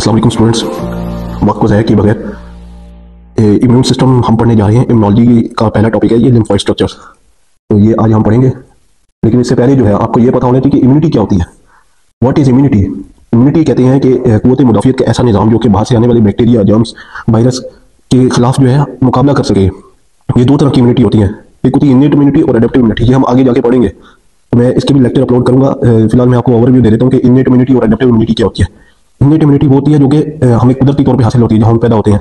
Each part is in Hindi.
अस्सलाम वालेकुम स्टूडेंट्स, वक्त को ज़ाया किए बगैर इम्यून सिस्टम हम पढ़ने जा रहे हैं। इम्यूनोलॉजी का पहला टॉपिक है ये लिम्फोइड स्ट्रक्चर्स। तो ये आज हम पढ़ेंगे, लेकिन इससे पहले जो है आपको ये पता होना चाहिए कि इम्यूनिटी क्या होती है। What is immunity? इम्यूनिटी कहते हैं कि क़ुव्वत मुदाफ़ियत का ऐसा निज़ाम जो कि बाहर से आने वाले बैक्टीरिया, जर्म्स, वायरस के खिलाफ जो है मुकाबला कर सके। ये दो तरह की इम्यूनिटी होती है, एक होती है इन्नेट इम्यूनिटी और एडेप्टिव इम्यूनिटी। ये हम आगे जाके पढ़ेंगे, तो मैं इसके भी लेक्चर अपलोड करूंगा। फिलहाल मैं आपको ओवरव्यू दे देता हूँ कि इन्नेट इम्यूनिटी और एडेप्टिव इम्यूनिटी क्या होती है। इन्नेट इम्यूनिटी वो होती है जो कि हमें कुदरती तौर पे हासिल होती है जब हम पैदा होते हैं।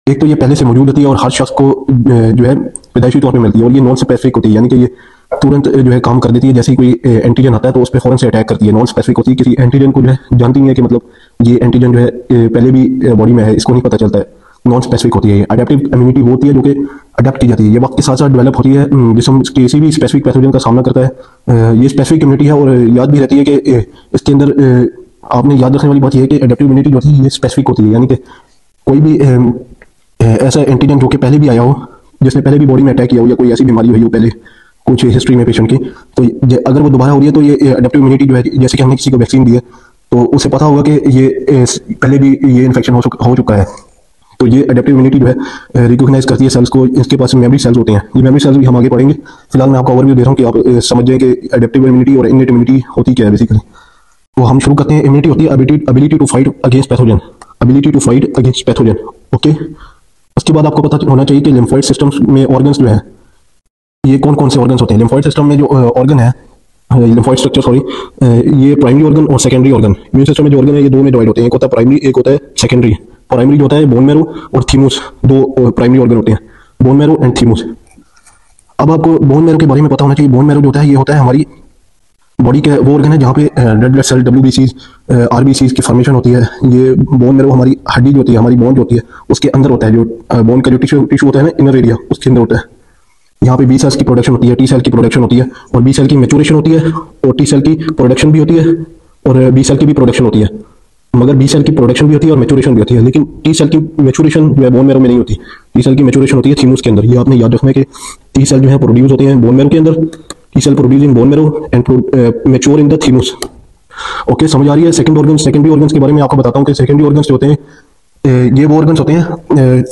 एक तो ये पहले से मौजूद होती है और हर शख्स को जो है पैदाइशी तौर पे मिलती है, और ये नॉन स्पेसिफिक होती है, यानी कि ये तुरंत जो है काम कर देती है। जैसे ही कोई एंटीजन आता है तो उस पर फौरन से अटैक करती है। नॉन स्पेसिफिक होती है, किसी एंटीजन को जो है जानती नहीं है कि मतलब ये एंटीजन जो है पहले भी बॉडी में है, इसको नहीं पता चलता है। नॉन स्पेसिफिक होती है ये। अडेप्टिव इम्यूनिटी वो होती है जो कि अडेप्ट की जाती है, ये वक्त के साथ साथ डेवलप होती है। जिसम किसी भी स्पेसिफिक पैथोजन का सामना करता है, ये स्पेसिफिक इम्यूनिटी है। और याद भी रहती है कि इसके अंदर आपने याद रखने वाली बात यह है कि एडेप्टिव इम्यूनिटी जो होती है ये स्पेसिफिक होती है, यानी कि कोई भी ऐसा एंटीजन जो कि पहले भी आया हो, जिसने पहले भी बॉडी में अटैक किया हो, या कोई ऐसी बीमारी हुई हो पहले कुछ हिस्ट्री में पेशेंट की, तो अगर वो दोबारा हो रही है तो ये एडेप्टिव इम्यूनिटी जो है, जैसे कि हमने किसी को वैक्सीन दी है तो उसे पता होगा कि ये पहले भी ये इन्फेक्शन हो चुका है, तो ये एडेप्टिव इम्यूनिटी जो है रिकॉग्नाइज करती है सेल्स को। इसके पास मेमोरी सेल्स होते हैं, ये मेमोरी सेल्स भी हम आगे पढ़ेंगे। फिलहाल मैं आपको ओवरव्यू दे रहा हूँ कि आप समझ जाएं कि एडेप्टिव इम्यूनिटी और इन्नेट इम्यूनिटी होती क्या है बेसिकली। तो हम शुरू करते हैं। इम्यूनिटी होती है ability to fight against pathogen, ability to fight against pathogen. Okay, उसके बाद आपको पता होना चाहिए कि लिम्फोइड सिस्टम में ऑर्गन्स जो है ये कौन कौन से ऑर्गन्स होते हैं। लिम्फोइड सिस्टम में जो ऑर्गन है, लिम्फोइड स्ट्रक्चर सॉरी, ये प्राइमरी ऑर्गन और सेकेंडरी ऑर्गन। इम्यून सिस्टम में जो ऑर्गन है ये दो में डिवाइड होते हैं, एक होता है प्राइमरी, एक होता है सेकेंडरी। प्राइमरी जो होता है बोन मैरो और थीमस, दो प्राइमरी ऑर्गन होते हैं, बोन मैरो एंड थीमस। अब आपको बोन मैरो के बारे में पता होना चाहिए। बोन मैरो जो होता है ये होता है हमारी बॉडी का वो ऑर्गन है जहाँ पे red blood cell, WBCs, RBCs की फॉर्मेशन होती है। ये बोन मैरो हमारी हड्डी जो होती है, हमारी बोन जो होती है उसके अंदर होता है। जो बोन का जो टिश्यू होता है ना, इनर एरिया, उसके अंदर होता है। यहाँ पे बी सेल्स की प्रोडक्शन होती है, टी सेल की प्रोडक्शन होती है, और बी सेल की मैच्योरेशन होती है, और टी सेल की प्रोडक्शन भी होती है, और बी सेल की भी प्रोडक्शन होती है। मगर बी सेल की प्रोडक्शन भी होती है और मैच्योरेशन भी होती है, लेकिन टी सेल की मैच्योरेशन जो है बोन मैरो में नहीं होती। टी सेल की मैच्योरेशन होती है थीमस के अंदर। ये आपने याद रखना है कि टी सेल जो है प्रोड्यूस होते हैं बोन मैरो के अंदर, T cell produce in bone marrow and mature in the thymus. Okay, समझ आ रही है। सेकंड ऑर्गन, सेकेंडरी ऑर्गन्स के बारे में आपको बताता हूँ कि सेकेंडरी ऑर्गन्स जो होते हैं ये वो ऑर्गन्स होते हैं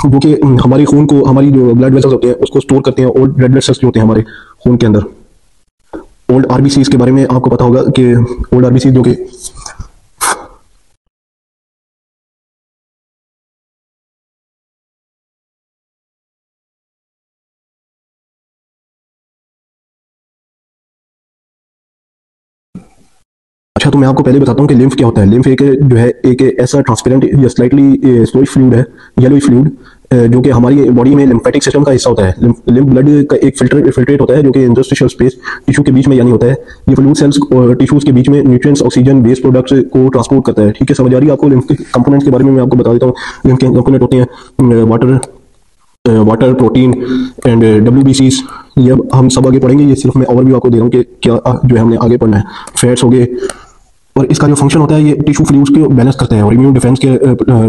जो कि हमारी खून को, हमारी जो ब्लड वेसल्स होते हैं उसको स्टोर करते हैं। ओल्ड रेड ब्लड सेल्स जो होते हैं हमारे खून के अंदर, ओल्ड RBCs के बारे में आपको पता होगा कि ओल्ड RBCs जो कि अच्छा, तो मैं आपको पहले बताता हूँ कि लिम्फ क्या होता है। लिम्फ एक जो है एक ऐसा ट्रांसपेरेंट या स्लाइटली स्लोइश फ्लूइड है, येलोइश फ्लूइड, जो कि हमारी बॉडी में लिम्फेटिक सिस्टम का हिस्सा होता है। लिम्फ ब्लड का एक फिल्ट्रेट होता है जो कि इंटरस्टिशियल स्पेस टिश्यू के बीच में यानी होता है। ये फ्लूइड सेल्स और टिश्यूज के बीच में न्यूट्रिएंट्स, ऑक्सीजन, वेस्ट प्रोडक्ट्स को ट्रांसपोर्ट करता है। ठीक है, समझ आ रही है आपको। लिम्फ के कंपोनेंट्स के बारे में मैं आपको बता देता हूँ। लिम्फ के कंपोनेंट होते हैं वाटर, प्रोटीन एंड WBCs। ये अब हम सब आगे पढ़ेंगे, ये सिर्फ मैं ओवरव्यू आपको दे रहा हूँ कि क्या जो है हमने आगे पढ़ना है। फैट्स हो गए, और इसका जो फंक्शन होता है ये टिश्यू फ्लूइड्स को बैलेंस करता है और इम्यून डिफेंस के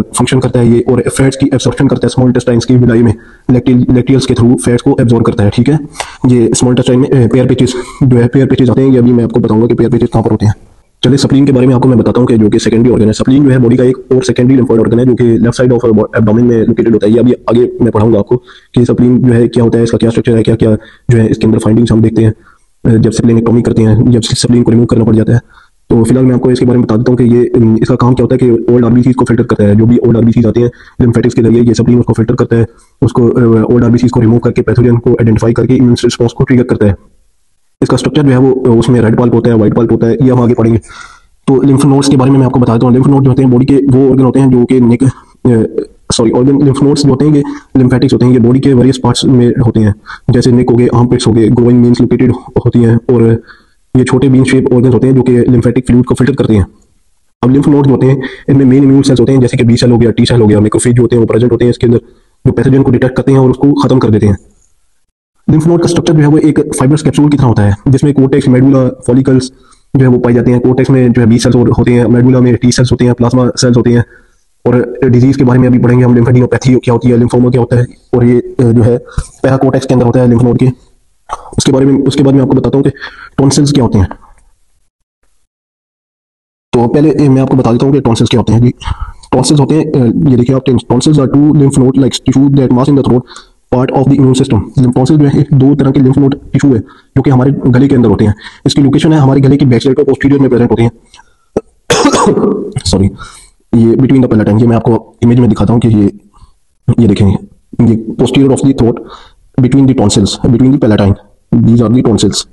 फंक्शन करता है ये, और फैट्स की एब्सॉर्प्शन करता है स्मॉल इंटेस्टाइन्स की विलाई में, लैक्टियल्स के थ्रू फैट्स को एब्जॉर्ब करता है। ठीक है, ये स्मॉल इंटेस्टाइन में पेयर पेचेस जो है, पेयर पेचेस आते हैं। ये अभी मैं आपको बताऊंगा कि पेयर पेचेस कहाँ पर होते हैं। चलिए, स्प्लीन के बारे में आपको मैं बताता हूँ कि जो कि सेकेंडरी ऑर्गन है। स्प्लीन जो है बॉडी का एक और सेकेंडरी लिम्फोइड ऑर्गन है जो कि लेफ्ट साइड ऑफ एब्डोमेन में लोकेटेड होता है। ये अभी आगे मैं पढ़ाऊंगा आपको कि स्प्लीन जो है क्या होता है, इसका क्या स्ट्रक्चर है, क्या क्या जो है इसके अंदर फाइंडिंग्स हम देखते हैं जब स्प्लीनेक्टोमी करते हैं, जब स्प्लीन को रिमूव करना पड़ जाता है। तो फिलहाल मैं आपको इसके बारे में बता देता हूँ कि ये इसका काम क्या होता है कि ओल्ड RBCs को फिल्टर करता है। जो भी ओल्ड RBCs आते हैं लिम्फेटिक्स के जरिए, ये स्प्लीन उसको फिल्टर करता है, उसको ओल्ड RBCs को रिमूव करके पैथोजन को आइडेंटिफाई करके इम्यून रिस्पॉन्स को ट्रिगर करता है। इसका स्ट्रक्चर जो है वो उसमें रेड पल्प होता है, व्हाइट पल्प होता है, ये हम आगे पढ़ेंगे। तो लिम्फ नोड्स के बारे में मैं आपको बता देता हूँ। लिम्फ नोड जो होते हैं बॉडी के वो ऑर्गन होते हैं जो कि लिम्फ नोड्स जो होते हैं ये लिम्फेटिक्स होते हैं। ये बॉडी के वेरियस पार्ट्स में होते हैं, जैसे नेक हो गए, आर्मपिट्स हो गए, ग्रोइंग मीन्स लोकेटेड होती हैं, और ये छोटे बीन शेप ऑर्गन्स होते हैं जो कि लिम्फेटिक फ्लूइड को फिल्टर करते हैं। अब लिम्फ नोड्स होते हैं, इनमें मेन इम्यून सेल्स होते हैं, जैसे कि बी सेल हो गया, टी सेल हो गया, मैक्रोफेज जो होते हैं वो प्रेजेंट होते हैं इसके अंदर, जो पैथोजन को डिटेक्ट करते हैं और उसको खत्म कर देते हैं। लिम्फ नोड का स्ट्रक्चर जो है वो एक फाइब्रस कैप्सूल की तरह होता है, जिसमें कोर्टेक्स, मेडुला, फॉलिकल्स जो है वो पाई जाती हैं। कोर्टेक्स में जो है बी सेल्स होते हैं, मेडुला में टी सेल्स होते हैं, प्लाज्मा सेल्स होते हैं। और डिजीज के बारे में अभी पढ़ेंगे हम, लिम्फेडिनोपैथी क्या होती है, लिम्फोमा क्या होता है, और ये जो है पैरा कोर्टेक्स के अंदर होता है लिम्फ नोड के। उसके बाद में आपको बताता हूँ कि टॉन्सिल्स क्या होते हैं। तो पहले मैं आपको बता देता हूँ कि टॉन्सिल्स क्या होते हैं जी। टॉन्सिल्स होते हैं, ये देखिए आप, tonsils are two lymph node like tissue that mass in the throat part of the immune system. Tonsil जो है एक दो तरह के लिम्फ नोड टिश्यू है जो कि हमारे गले के अंदर होते हैं। इसकी लोकेशन है हमारे गले की बैक साइड पर पोस्टीरियर में प्रेजेंट होती है। सॉरी, ये बिटवीन द पैलेटाइन, ये मैं आपको इमेज में दिखाता हूँ कि ये देखेंगे, ये posterior of the throat between the tonsils, between the palatine, these are the tonsils,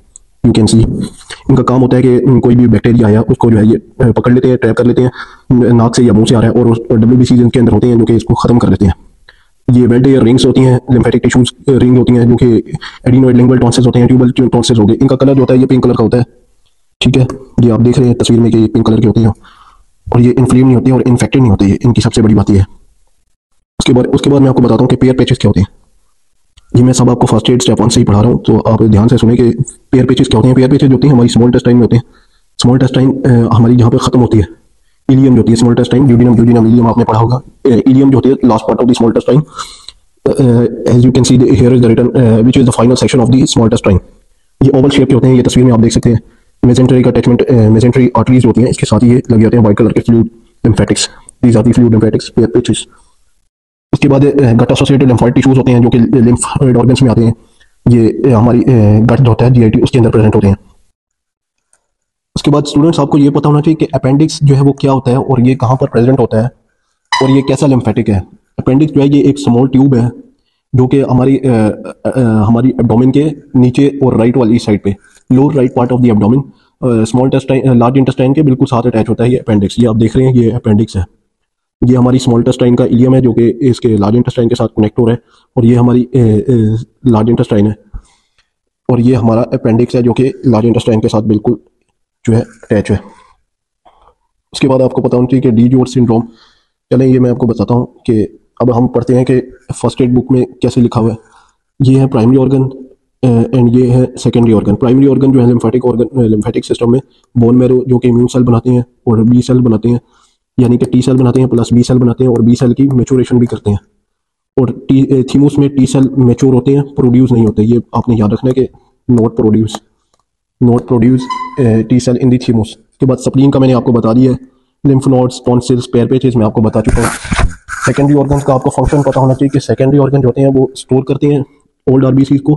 you can see. इनका काम होता है कि कोई भी बैक्टीरिया आया उसको जो है ये पकड़ लेते हैं, ट्रैप कर लेते हैं, नाक से या मुंह से आ रहा है, और उस WBC इनके अंदर होते हैं जो कि इसको खत्म कर देते हैं। ये वेल्ड एयर रिंग्स होती हैं, लिम्फेटिक टिश्यूज रिंग होती हैं जो कि एडिनोइड लिंगुअल टॉन्सिल्स होते हैं, ट्यूबल टॉन्सिल्स हो गए। इनका कलर जो होता है ये पिंक कलर का होता है, ठीक है, ये आप देख रहे हैं तस्वीर में कि ये पिंक कलर की होती है, और ये इन्फ्लेम नहीं होती है और इन्फेक्टेड नहीं होती है, इनकी सबसे बड़ी बात ये है। उसके बाद मैं आपको बताता हूँ कि पेयर पैचेस क्या होते हैं। ये मैं सब आपको फर्स्ट एड स्टेप 1 से ही पढ़ा रहा हूँ, तो आप ध्यान से सुने कि पेयर पैचेस क्या होते हैं। पेयर पैचेस होती हैं हमारी स्मॉल इंटेस्टाइन में होते हैं। स्मॉल इंटेस्टाइन हमारी जहाँ पर खत्म होती है, इलियम जो होती है, स्मॉल इंटेस्टाइन, ड्यूडेनम इलियम आपने पढ़ा होगा। इलियम जो होती है last part of the small intestine, as you can see here is the written which is the final section of the small intestine. ये ओवल शेप के होते हैं, ये तस्वीर में आप देख सकते हैं। मेसेंटरी का अटैचमेंट, मेसेंटरी आर्टरीज होती हैं, इसके साथ ही ये लगे होते हैं व्हाइट कलर के fluid lymphatics, these are the fluid lymphatics Peyer patches. उसके बाद गट एसोसिएटेड लिम्फोइड टिश्यूज होते हैं जो कि लिम्फोइड ऑर्गन्स में आते हैं। ये हमारी गट होता है GIT, उसके अंदर प्रेजेंट होते हैं। उसके बाद स्टूडेंट्स आपको ये पता होना चाहिए कि अपेंडिक्स जो है वो क्या होता है और ये कहाँ पर प्रेजेंट होता है और ये कैसा लिम्फेटिक है। अपेंडिक्स जो है ये एक स्मॉल ट्यूब है जो कि हमारी एब्डोमेन के नीचे और राइट वाली साइड पे, lower right part of the abdomen, small intestine, large intestine के बिल्कुल साथ अटैच होता है ये अपेंडिक्स। ये आप देख रहे हैं, ये अपेंडिक्स है। ये हमारी स्मॉल इंटेस्टाइन का इलियम है जो कि इसके लार्ज इंटेस्टाइन के साथ कनेक्ट हो रहा है, और ये हमारी लार्ज इंटेस्टाइन है, और ये हमारा अपेंडिक्स है जो कि लार्ज इंटेस्टाइन के साथ बिल्कुल जो है अटैच है। उसके बाद आपको पता होना चाहिए कि डी जोर्ज सिंड्रोम। चलें ये मैं आपको बताता हूँ कि अब हम पढ़ते हैं कि फर्स्ट एड बुक में कैसे लिखा हुआ है। ये है प्राइमरी ऑर्गन एंड ये है सेकेंडरी ऑर्गन। प्राइमरी ऑर्गन जो है लिम्फेटिक ऑर्गन, लिम्फेटिक सिस्टम में बोन मैरो जो कि इम्यून सेल बनाते हैं और बी सेल बनाते हैं, यानी कि टी सेल बनाते हैं प्लस बी सेल बनाते हैं, और बी सेल की मैच्योरेशन भी करते हैं। और थीमस में टी सेल मैच्योर होते हैं, प्रोड्यूस नहीं होते। ये आपने याद रखना है कि नॉट प्रोड्यूस टी सेल इन दी थीमस। के बाद स्प्लीन का मैंने आपको बता दिया है, lymph nodes, tonsils, pair patches मैं आपको बता चुका हूँ। सेकेंडरी ऑर्गन्स का आपको फंक्शन पता होना चाहिए कि सेकेंडरी ऑर्गन जो होते हैं वो स्टोर करते हैं ओल्ड RBC को,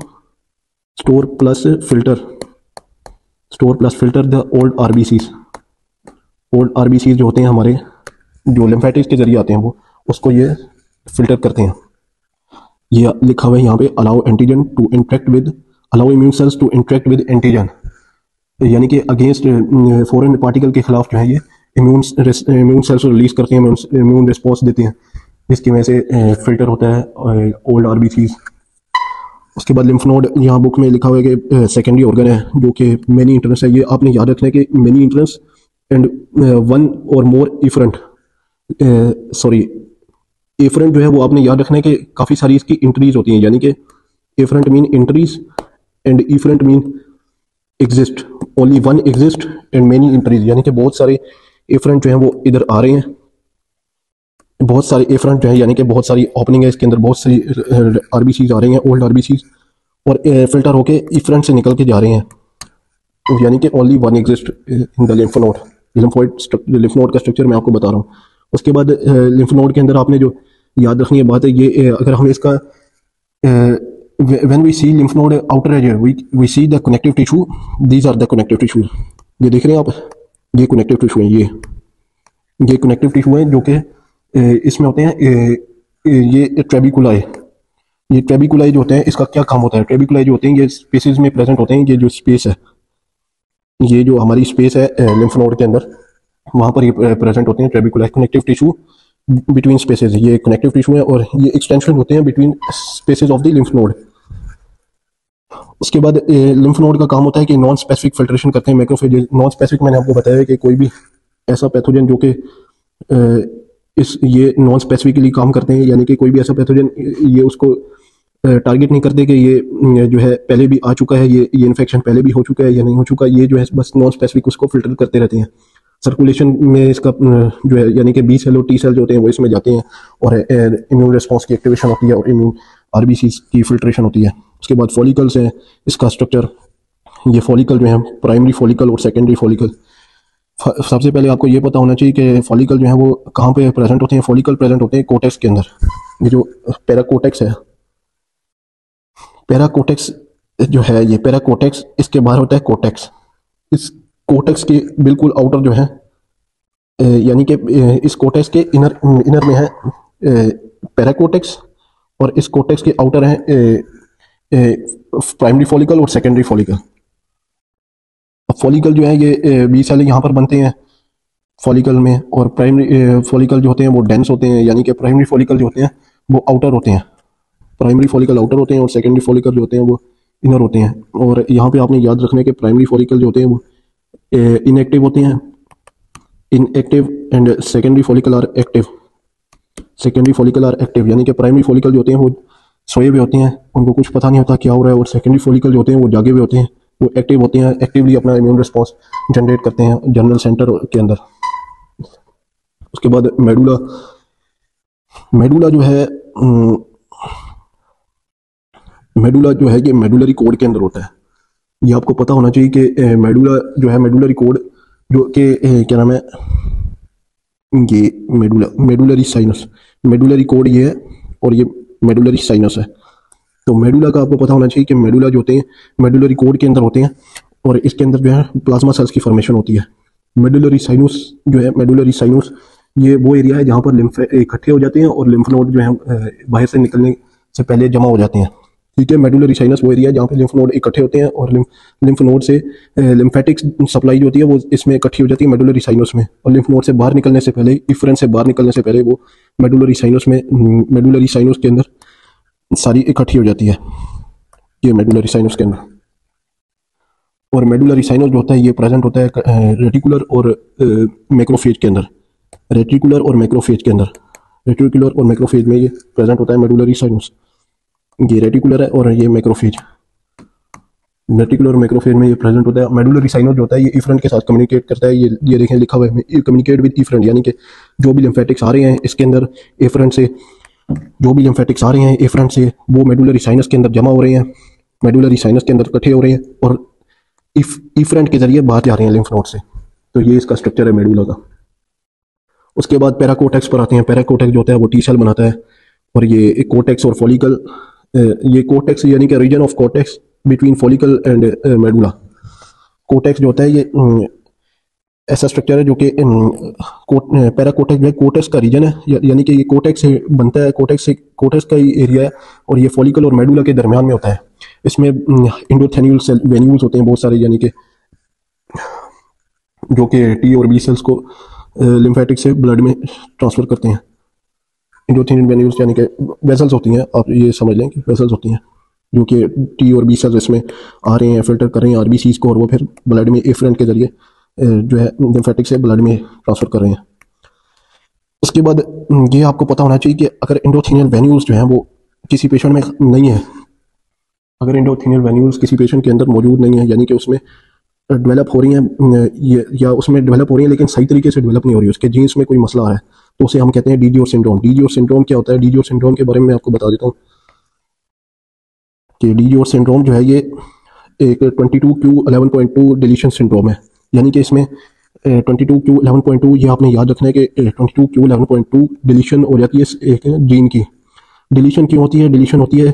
store plus filter the old RBCs। Old RBCs जो होते हैं हमारे, जो लिम्फेटिक्स के जरिए आते हैं, वो उसको ये फिल्टर करते हैं। ये लिखा हुआ है यहाँ पे, allow immune cells to interact with antigen, यानी कि अगेंस्ट फॉरेन पार्टिकल के खिलाफ जो है ये इम्यून सेल्स रिलीज करते हैं, इम्यून रिस्पॉन्स देते हैं, जिसकी वजह से फिल्टर होता है ओल्ड RBCs। उसके बाद लिम्फ नोड, यहाँ बुक में लिखा हुआ है कि सेकेंडरी ऑर्गन है जो कि मेनी इंट्रेंस है। ये आपने याद रखना है कि मेनी इंट्रेंस एंड वन और मोर इफरेंट, एफरेंट जो है वो आपने याद रखना है कि काफ़ी सारी इसकी इंट्रीज होती हैं, यानी कि afferent mean entries and efferent mean exist, only one exist and many entries, यानी कि बहुत सारे एफरेंट जो हैं वो इधर आ रहे हैं, बहुत सारे एफरेंट जो है यानी कि बहुत सारी ओपनिंग है इसके अंदर, बहुत सारी RBCs आ रही हैं, ओल्ड RBCs, और फिल्टर होके इफरेंट से निकल के जा रहे हैं, यानी कि only one exist in the lymph node. Lymph node का स्ट्रक्चर मैं आपको बता रहा हूँ। उसके बाद लिम्फ नोड के अंदर आपने जो याद रखनी है बात है ये, अगर हम इसका when we see lymph node outer edge, we see the connective tissue, these are the connective tissue. ये देख रहे हैं आप, ये कनेक्टिव टिश्यू है, ये कनेक्टिव टिश्यू है जो कि इसमें होते हैं। ये ट्रेबिकुलाई, ये ट्रेबिकुलाई जो होते हैं इसका क्या काम होता है? ट्रेबिकुलाई जो होते हैं ये स्पेसेस में प्रेजेंट होते हैं। ये जो स्पेस है, ये जो हमारी स्पेस है लिम्फ नोड के अंदर, वहाँ पर ये प्रेजेंट होते हैं ट्रेबिकुलाई, कनेक्टिव टिश्यू बिटवीन स्पेसेस। ये कनेक्टिव टिश्यू है और ये एक्सटेंशन होते हैं between spaces of the lymph node. उसके बाद लिम्फ नोड का काम होता है कि नॉन स्पेसिफिक फिल्ट्रेशन करते हैं मैक्रोफेजेज। नॉन स्पेसिफिक मैंने आपको बताया है कि कोई भी ऐसा पैथोजन जो कि ये नॉन स्पेसिफिकली काम करते हैं, यानी कि कोई भी ऐसा पैथोजन ये उसको टारगेट नहीं करते कि ये जो है पहले भी आ चुका है, ये इन्फेक्शन पहले भी हो चुका है या नहीं हो चुका, ये जो है बस नॉन स्पेसिफिक उसको फिल्टर करते रहते हैं। सर्कुलेशन में इसका जो है यानी कि बी सेल और टी सेल जो होते हैं वो इसमें जाते हैं और इम्यून रिस्पॉन्स की एक्टिवेशन होती है और इम्यून RBCs की फिल्ट्रेशन होती है। उसके बाद फॉलिकल्स हैं, इसका स्ट्रक्चर, ये फॉलिकल जो है प्राइमरी फॉलिकल और सेकेंडरी फॉलिकल, सबसे पहले आपको ये पता होना चाहिए कि फॉलिकल जो है वो कहाँ पे प्रेजेंट होते हैं। फॉलिकल प्रेजेंट होते हैं कोटेक्स के अंदर। ये जो पैराकोटेक्स है, पैराकोटेक्स जो है, ये पैराकोटेक्स, इसके बाहर होता है कोटेक्स। इस कोटेक्स के बिल्कुल आउटर जो है, यानी कि इस कोटेक्स के इनर इनर में है पैराकोटेक्स, और इस कोटेक्स के आउटर है प्राइमरी फॉलिकल और सेकेंडरी फॉलिकल। फॉलिकल जो है ये 20 साल यहाँ पर बनते हैं फॉलिकल में, और प्राइमरी फॉलिकल जो होते हैं वो डेंस होते हैं, यानी कि प्राइमरी फॉलिकल जो होते हैं वो आउटर होते हैं। प्राइमरी फॉलिकल आउटर होते हैं और सेकेंडरी फॉलिकल जो होते हैं वो इनर होते हैं। और यहाँ पे आपने याद रखना है कि प्राइमरी फॉलिकल जो होते हैं वो इनएक्टिव होते हैं, inactive, and secondary follicle are active. Secondary follicle are active, यानी कि प्राइमरी फॉलिकल जो होते हैं वो सोए हुए होते हैं, उनको कुछ पता नहीं होता क्या हो रहा है, और सेकेंडरी फॉलिकल जो होते हैं वो जागे हुए होते हैं, वो एक्टिव होते हैं, एक्टिवली अपना इम्यून रिस्पॉन्स जनरेट करते हैं जनरल सेंटर के अंदर। उसके बाद मेडुला, मेडुला जो है मेडुला जो है ये मेडुलरी कोड के अंदर होता है। ये आपको पता होना चाहिए कि मेडुला जो है, मेडुलरी कोड जो कि क्या नाम है, ये मेडुलरी साइनस, मेडुलरी कोड ये है, और ये मेडुलरी साइनस है। तो मेडुला का आपको पता होना चाहिए कि मेडुला जो होते हैं मेडुलरी कोड के अंदर होते हैं, और इसके अंदर जो है प्लाज्मा सेल्स की फॉर्मेशन होती है। मेडुलरी साइनस जो है, मेडुलरी साइनस ये वो एरिया है जहाँ पर लिम्फ इकट्ठे हो जाते हैं और लिम्फ नोड जो है बाहर से निकलने से पहले जमा हो जाते हैं। ठीक है, मेडुलरी साइनस वो एरिया है जहाँ पे लिम्फ नोड इकट्ठे होते हैं, और लिम्फ नोड से लिम्फेटिक सप्लाई जो होती है वो इसमें इकट्ठी हो जाती है मेडुलरी साइनस में, और लिम्फ नोड से बाहर निकलने से पहले, इफरेंस से बाहर निकलने से पहले वो मेडुलरी साइनस में, मेडुलरी साइनस के अंदर सारी इकट्ठी हो जाती है, ये मेडुलरी साइनस के अंदर। और मेडुलरी साइनस जो होता है ये प्रेजेंट होता है रेटिकुलर और मैक्रोफेज के अंदर, रेटिकुलर और मैक्रोफेज के अंदर, रेटिकुलर और मैक्रोफेज में ये प्रेजेंट होता है मेडुलरी साइनस। ये रेटिकुलर है और ये मैक्रोफेज, रेटिकुलर और मैक्रोफेज में ये प्रेजेंट होता है। मेडुलरी साइनस जो होता है ये इफरेंट के साथ कम्युनिकेट करता है। ये देखें लिखा हुआ है, कम्युनिकेट विद इफरेंट, यानी कि जो भी लिम्फेटिक्स आ रहे हैं इसके अंदर इफरेंट से, जो भी लिम्फेटिक्स आ रहे हैं इफरेंट से, वो मेडुलरी साइनस के अंदर जमा हो रहे हैं, मेडुलरी साइनस के अंदर इकट्ठे हो रहे हैं, और इफरेंट के जरिए बाहर जा रहे हैं लिम्फ नोड से। तो ये इसका स्ट्रक्चर है मेडुला का। उसके बाद पैराकोटेक्स पर आते हैं। पैराकोटेक्स जो होता है वो टी सेल बनाता है, और ये कोटेक्स और फॉलिकल, ये कोटेक्स यानी कि region of cortex between follicle and medulla. Cortex जो होता है ये ऐसा स्ट्रक्चर है जो कि पैराकोटेक्स जो है कोटेक्स का रीजन है, यानी कि ये कोटेक्स से बनता है, कोटेक्स का ही एरिया है, और ये फॉलिकल और मेडुला के दरमियान में होता है। इसमें इंडोथेन्यूल सेल वेन्यूल्स होते हैं बहुत सारे, यानी कि जो कि टी और बी सेल्स को लिम्फेटिक से ब्लड में ट्रांसफर करते हैं। इंडोथेन्यूल वेन्यूल्स यानी कि वेसल्स होती हैं, आप ये समझ लें कि वेसल्स होती हैं जो कि टी और बी सेल्स इसमें आ रहे हैं, फिल्टर कर रहे हैं आरबीसीज को, और वो फिर ब्लड में एफरेंट के जरिए जो है लिम्फेटिक से ब्लड में ट्रांसफर कर रहे हैं। उसके बाद ये आपको पता होना चाहिए कि अगर इंडोथेनियल वेन्यूल्स जो हैं वो किसी पेशेंट में नहीं है, अगर इंडोथेनियल वेन्यूल्स किसी पेशेंट के अंदर मौजूद नहीं है, यानी कि उसमें डेवलप हो रही हैं या उसमें डेवलप हो रही है लेकिन सही तरीके से डेवलप नहीं हो रही, उसके जीन्स में कोई मसला आ रहा है, तो उसे हम कहते हैं डीजियो सिंड्रोम। डीजियो सिंड्रोम क्या होता है? डीजियो सिंड्रोम के बारे में आपको बता देता हूँ कि डीजियो सिंड्रोम जो है ये एक 22q11.2 डिलीशन सिंड्रोम है, यानी कि इसमें 22q11.2 ये आपने याद रखना है कि 22q11.2 डिलीशन हो जाती है एक जीन की। डिलीशन क्यों होती है? डिलीशन होती है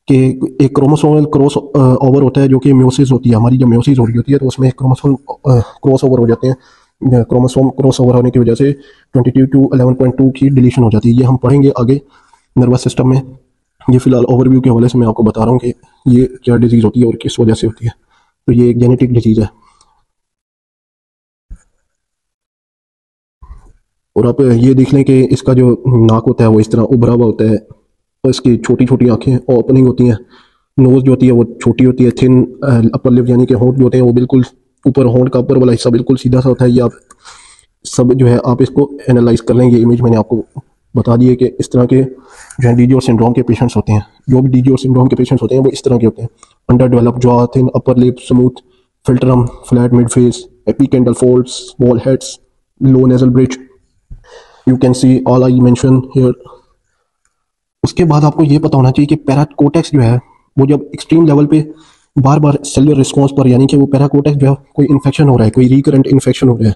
कि एक क्रोमोसोमल क्रॉस ओवर होता है जो कि म्योसिस होती है, हमारी जब म्योसिस हो रही होती है तो उसमें क्रोमोसोम क्रॉस ओवर हो जाते हैं, क्रोमोसोम क्रॉस ओवर होने की वजह से 22q11.2 की डिलीशन हो जाती है। ये हम पढ़ेंगे आगे नर्वस सिस्टम में। ये फिलहाल ओवरव्यू के हवाले से मैं आपको बता रहा हूँ कि ये क्या डिजीज़ होती है और किस वजह से होती है। तो ये एक जेनेटिक डिजीज़ है। और आप ये देख लें कि इसका जो नाक होता है वो इस तरह उभरा हुआ होता है, और इसकी छोटी छोटी आँखें ओपनिंग होती हैं, नोज़ जो होती है वो छोटी होती है, थिन अपर लिप यानी कि होंठ जो होते हैं वो बिल्कुल ऊपर, होंठ का ऊपर वाला हिस्सा बिल्कुल सीधा सा होता है। ये आप सब जो है आप इसको एनालाइज कर लें। ये इमेज मैंने आपको बता दी है कि इस तरह के जो है डीजियो सिंड्रोम के पेशेंट्स होते हैं, जो भी डीजियो सिंड्रोम के पेशेंट्स होते हैं वो इस तरह के होते हैं। Under develop jaw, thin upper lip, smooth philtrum, flat mid face, epicanthal folds, small heads, low nasal bridge, you can see all I mention here. उसके बाद आपको ये पता होना चाहिए कि पैराकोटेक्स जो है वो जब एक्सट्रीम लेवल पे बार बार सेलुलर रिस्पॉन्स पर, यानी कि वो पैराकोटेक्स जो है कोई इन्फेक्शन हो रहा है, कोई रिकरेंट इन्फेक्शन हो रहा है,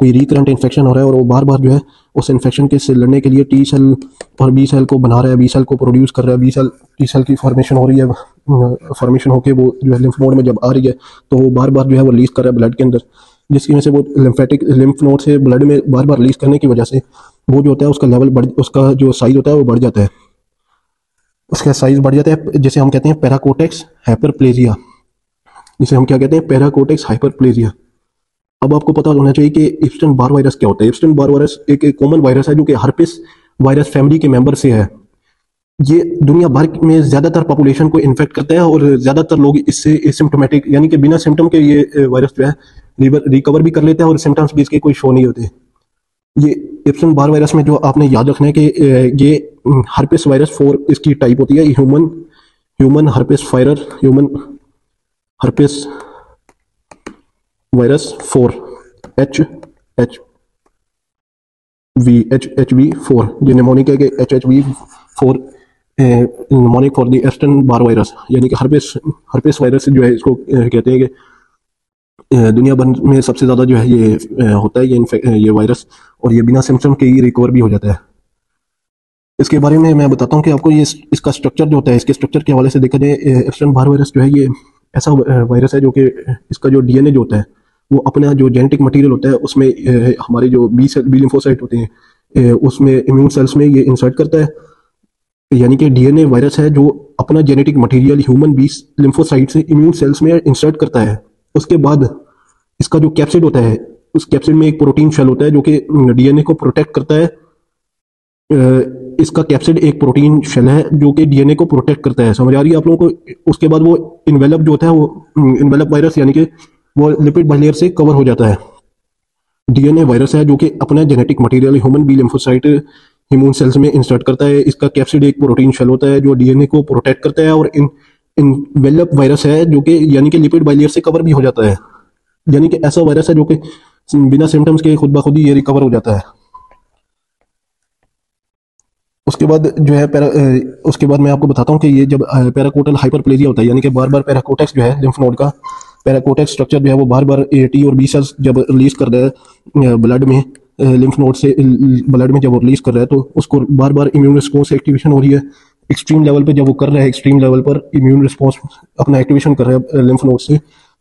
कोई रिकरेंट इन्फेक्शन हो रहा है और वो बार बार जो है उस इन्फेक्शन के से लड़ने के लिए टी सेल और बी सेल को बना रहा है, बी सेल को प्रोड्यूस कर रहा है, बी सेल टी सेल की फॉर्मेशन हो रही है, फॉर्मेशन होकर वो जो है लिम्फ नोड में जब आ रही है तो वो बार बार जो है वो रिलीज कर रहा है ब्लड के अंदर, जिसकी वजह से वो लिम्फेटिक लिम्फ नोड से ब्लड में बार बार रिलीज करने की वजह से वो जो होता है उसका लेवल बढ़, उसका जो साइज होता है वो बढ़ जाता है, उसका साइज बढ़ जाता है, जिसे हम कहते हैं पैराकोटेक्स हाइपरप्लेजिया, जिसे हम क्या कहते हैं पैराकोटेक्स हाइपरप्लेजिया। अब आपको पता होना चाहिए कि एप्स्टेन बार वायरस क्या होता है। एप्स्टेन बार वायरस एक कॉमन वायरस है जो कि हर्पिस वायरस फैमिली के मेंबर से है। ये दुनिया भर में ज्यादातर पॉपुलेशन को इन्फेक्ट करता है और ज्यादातर लोग इससे एसिम्प्टोमेटिक यानी कि बिना सिम्टम के ये वायरस जो है रिकवर भी कर लेते हैं और सिम्टम्स भी इसके कोई शो नहीं होते। ये एप्स्टेन बार वायरस में जो आपने याद रखना है कि ये हर्पिस वायरस 4 इसकी टाइप होती है, ह्यूमन हर्पिस वायरस 4 HHV4, जो निमोनिक है कि HHV4 mnemonic for the Epstein Barr virus, यानी कि हर्पिस वायरस जो है इसको कहते हैं कि दुनिया भर में सबसे ज़्यादा जो है ये होता है ये वायरस, और ये बिना सिम्टम के ही रिकवर भी हो जाता है। इसके बारे में मैं बताता हूँ कि आपको ये इसका स्ट्रक्चर जो होता है, इसके स्ट्रक्चर के हवाले से देखा जाए एप्स्टेन बार वायरस जो है ये ऐसा वायरस है जो कि इसका जो डीएनए जो होता है वो अपना जो जेनेटिक मटेरियल होता है उसमें हमारे जो बी लिम्फोसाइट होते हैं उसमें इम्यून सेल्स में ये इंसर्ट करता है, यानी कि डीएनए वायरस है जो अपना genetic material human B lymphocyte से इम्यून सेल्स में इंसर्ट करता है। उसके बाद इसका जो कैप्सिड होता है उस कैप्सिड में एक प्रोटीन शेल होता है जो कि डीएनए को प्रोटेक्ट करता है। इसका कैप्सिड एक प्रोटीन शेल है जो कि डीएनए को प्रोटेक्ट करता है, समझ आ रही है आप लोगों को। उसके बाद वो इन्वेलप जो होता है वो इन्वेलप वायरस यानी कि वो लिपिड बाइलेयर से कवर हो जाता है। डीएनए वायरस है जो कि अपना genetic material human B lymphocyte immune cells में इंसर्ट करता है। इसका कैप्सिड एक प्रोटीन शेल होता है जो डीएनए को प्रोटेक्ट करता है, और इन्वेलप वायरस है जो कि यानी कि लिपिड बाइलेयर से कवर भी हो जाता है, यानी कि ऐसा वायरस है जो कि बिना सिम्टम्स के खुद ब खुद ही ये रिकवर हो जाता है। उसके बाद जो है उसके बाद मैं आपको बताता हूँ कि ये जब पैराकोटल हाइपरप्लेजिया होता है, यानी कि बार बार पैराकोटेक्स जो है लिम्फ नोड का पैराकोटेक्स स्ट्रक्चर जो है वो बार बार टी और बी सेल्स जब रिलीज कर रहा है ब्लड में, लिम्फ नोड से ब्लड में जब वो रिलीज कर रहा है तो उसको बार बार इम्यून रिस्पॉन्स एक्टिवेशन हो रही है। एक्सट्रीम लेवल पे जब वो कर रहा है, एक्सट्रीम लेवल पर इम्यून रिस्पॉन्स अपना एक्टिवेशन कर रहा है लिम्फ नोड से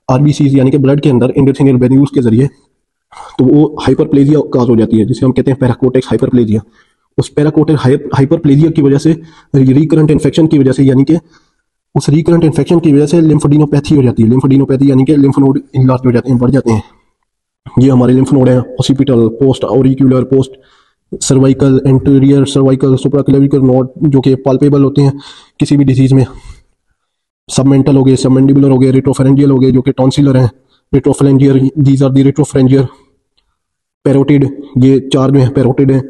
आरबीसीज यानी कि ब्लड के अंदर एंडोथेलियल वेन्यूल्स के जरिए, तो वो हाइपरप्लेजिया काज हो जाती है जिसे हम कहते हैं पैराकोटेक्स हाइपरप्लेजिया। उस पैराकोटेक हाइपरप्लेजिया की वजह से रिकरेंट इन्फेक्शन की वजह से, यानी कि उस रिकरेंट इन्फेक्शन की वजह से लिम्फोडिनोपैथी हो जाती है। लिम्फोडिनोपैथी यानी कि लिम्फ नोड इनलार्ज हो जाते हैं, बढ़ जाते हैं। ये हमारे लिम्फ नोड हैं occipital, post auricular, post cervical, anterior cervical, supraclavicular node जो कि पाल्पेबल होते हैं किसी भी डिजीज में। सबमेंटल हो गए, सबमेंडिबुलर हो गए, रेट्रोफेरेंजियल हो गए जो कि टॉन्सिलर हैं, रेट्रोफेरेंजियर, दीज आर दी रेट्रोफेरेंजियर। पैरोटिड, ये 4 जो है पैरोटिड हैं।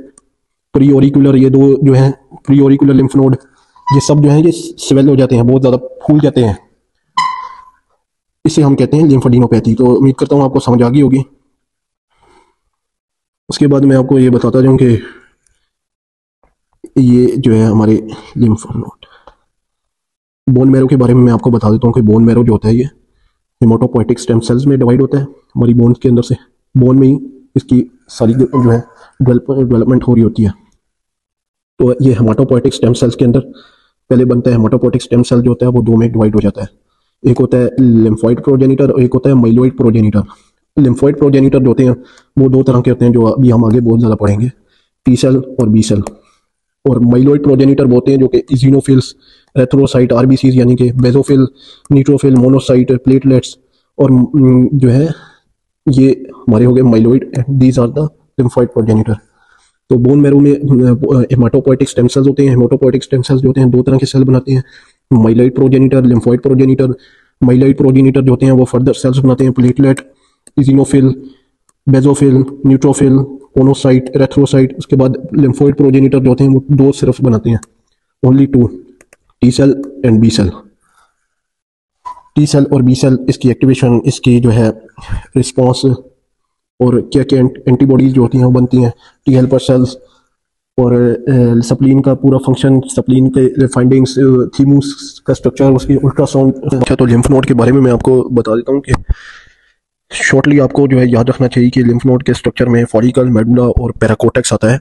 प्री ऑरिक्यूलर, ये 2 जो हैं प्री ऑरिक्यूलर लिम्फ नोड, ये सब जो है ये स्वेल हो जाते हैं, बहुत ज़्यादा फूल जाते हैं, इसे हम कहते हैं लिम्फोडिनोपैथी। तो उम्मीद करता हूँ आपको समझ आ गई होगी। उसके बाद मैं आपको ये बताता जाऊँ कि ये जो है हमारे लिम्फ नोड, बोन मैरो के बारे में मैं आपको बता देता हूँ कि बोन मैरो जो होता है ये हेमाटोपोएटिक स्टेम सेल्स में डिवाइड होता है हमारी बोन्स के अंदर से, बोन में ही इसकी सारी जो है डेवलपमेंट हो रही होती है। तो ये हेमाटोपोएटिक स्टेम सेल्स के अंदर पहले बनता है। हेमाटोपोएटिक स्टेम सेल जो होता है वो 2 में डिवाइड हो जाता है, एक होता है लिम्फोइड प्रोजेनिटर और एक होता है माइलोइड प्रोजेनिटर। लिम्फोइड प्रोजेनिटर जो होते हैं वो 2 तरह के होते हैं जो अभी हम आगे बहुत ज़्यादा पढ़ेंगे, टी सेल और बी सेल। और माइलोइड प्रोजेनिटर वो होते हैं जो कि इजिनोफिल्स, एरिथ्रोसाइट, आरबीसीज यानी कि बेजोफिल, न्यूट्रोफिल, मोनोसाइट, प्लेटलेट्स, और जो है ये हमारे हो गए myeloid. These are the lymphoid progenitor. तो बोन मैरो में हेमाटोपोएटिक स्टेम सेल्स होते हैं। हेमाटोपोएटिक स्टेम सेल्स जो होते हैं 2 तरह के सेल बनाते हैं, myeloid progenitor, lymphoid progenitor. Myeloid progenitor जो होते हैं वो फर्दर सेल्स बनाते हैं, platelet, eosinophil, basophil, neutrophil, monocyte, erythrocyte. उसके बाद लिम्फोइड प्रोजेनिटर जो होते हैं वो 2 सिर्फ बनाते हैं, only 2, T cell and B cell. T cell और बी सेल, इसकी एक्टिवेशन, इसकी जो है रिस्पॉन्स और क्या क्या एंटीबॉडीज जो होती हैं वो बनती हैं, टी हेल्पर सेल्स। और सप्लीन का पूरा फंक्शन, सप्लीन के फाइंडिंग्स, थीमूस का स्ट्रक्चर, उसकी अल्ट्रासाउंड। अच्छा, तो लिम्फ नोड के बारे में मैं आपको बता देता हूँ कि शॉर्टली आपको जो है याद रखना चाहिए कि लिम्फ नोड के स्ट्रक्चर में फॉलिकल, मेडुला और पैराकोर्टेक्स आता है।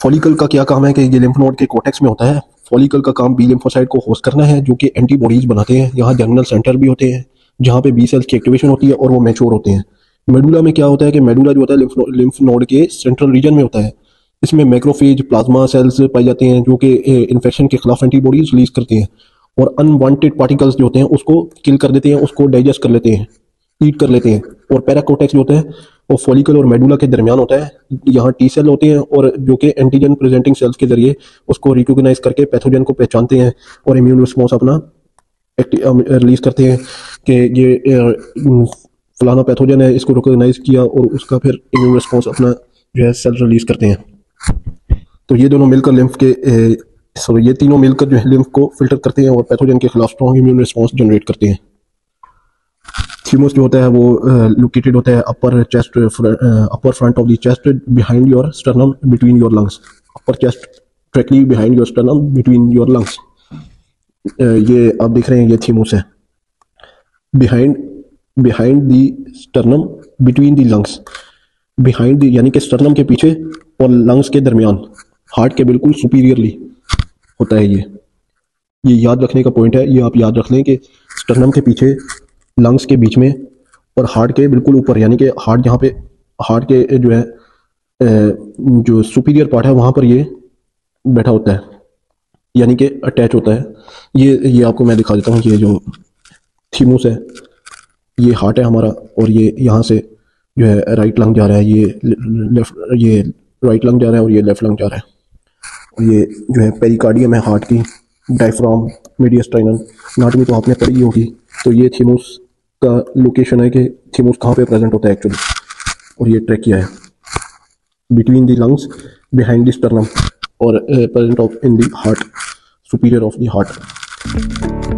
फॉलिकल का क्या काम है कि ये लिम्फ नोड के कोर्टेक्स में होता है। फॉलिकल का काम बी लिम्फोसाइट को होस्ट करना है जो कि एंटीबॉडीज बनाते हैं। यहाँ जर्मिनल सेंटर भी होते हैं जहाँ पे बी सेल्स की एक्टिवेशन होती है और वो मैच्योर होते हैं। मेडुला में क्या होता है कि मेडुला जो होता है लिम्फ नोड के सेंट्रल रीजन में होता है। इसमें मैक्रोफेज, प्लाज्मा सेल्स पाए जाते हैं जो कि इन्फेक्शन के खिलाफ एंटीबॉडीज रिलीज करते हैं और अनवांटेड पार्टिकल्स जो होते हैं उसको किल कर देते हैं, उसको डाइजेस्ट कर लेते हैं, ईट कर लेते हैं। और पैराकोर्टेक्स जो होता है वो फॉलिकल और मेडुला के दरमियान होता है। यहाँ टी सेल होते हैं और जो कि एंटीजन प्रेजेंटिंग सेल्स के जरिए उसको रिकॉग्नाइज करके पैथोजन को पहचानते हैं और इम्यून रिस्पॉन्स अपना रिलीज करते हैं कि ये फलाना पैथोजन है, इसको रिकॉग्नाइज किया और उसका फिर इम्यून रिस्पॉन्स अपना जो है सेल रिलीज करते हैं। तो ये दोनों मिलकर लिम्फ के सॉरी ये तीनों मिलकर जो है लिम्फ को फिल्टर करते हैं और पैथोजन के खिलाफ स्ट्रॉन्ग इम्यून रिस्पॉन्स जनरेट करते हैं। थीमस जो होता है वो लोकेटेड होता है अपर chest, upper front of the chest, behind your sternum, between your lungs. Upper chest directly behind your sternum, between your lungs. ये आप देख रहे हैं, ये थीमस है। Behind behind the sternum, between the lungs. Behind यानी कि स्टर्नम के पीछे और लंग्स के दरमियान, हार्ट के बिल्कुल सुपीरियरली होता है। ये याद रखने का पॉइंट है। ये आप याद रख लें कि स्टर्नम के पीछे, लंग्स के बीच में और हार्ट के बिल्कुल ऊपर, यानी कि हार्ट जहाँ पे हार्ट के जो है जो सुपीरियर पार्ट है वहाँ पर ये बैठा होता है, यानी कि अटैच होता है। ये आपको मैं दिखा देता हूँ। ये जो थीमस है ये हार्ट है हमारा और ये यहाँ से जो है राइट लंग जा रहा है, ये राइट लंग जा रहा है और ये लेफ्ट लंग जा रहा है। और ये जो है पेरिकार्डियम है हार्ट की, डायफ्राम, मीडियस्टाइनम, एनाटॉमी तो आपने पढ़ी होगी। तो ये थीमस का लोकेशन है कि थीमस कहाँ पे प्रेजेंट होता है एक्चुअली। और ये ट्रैकिया है, between the lungs, behind the sternum और present of in the heart, superior of the heart.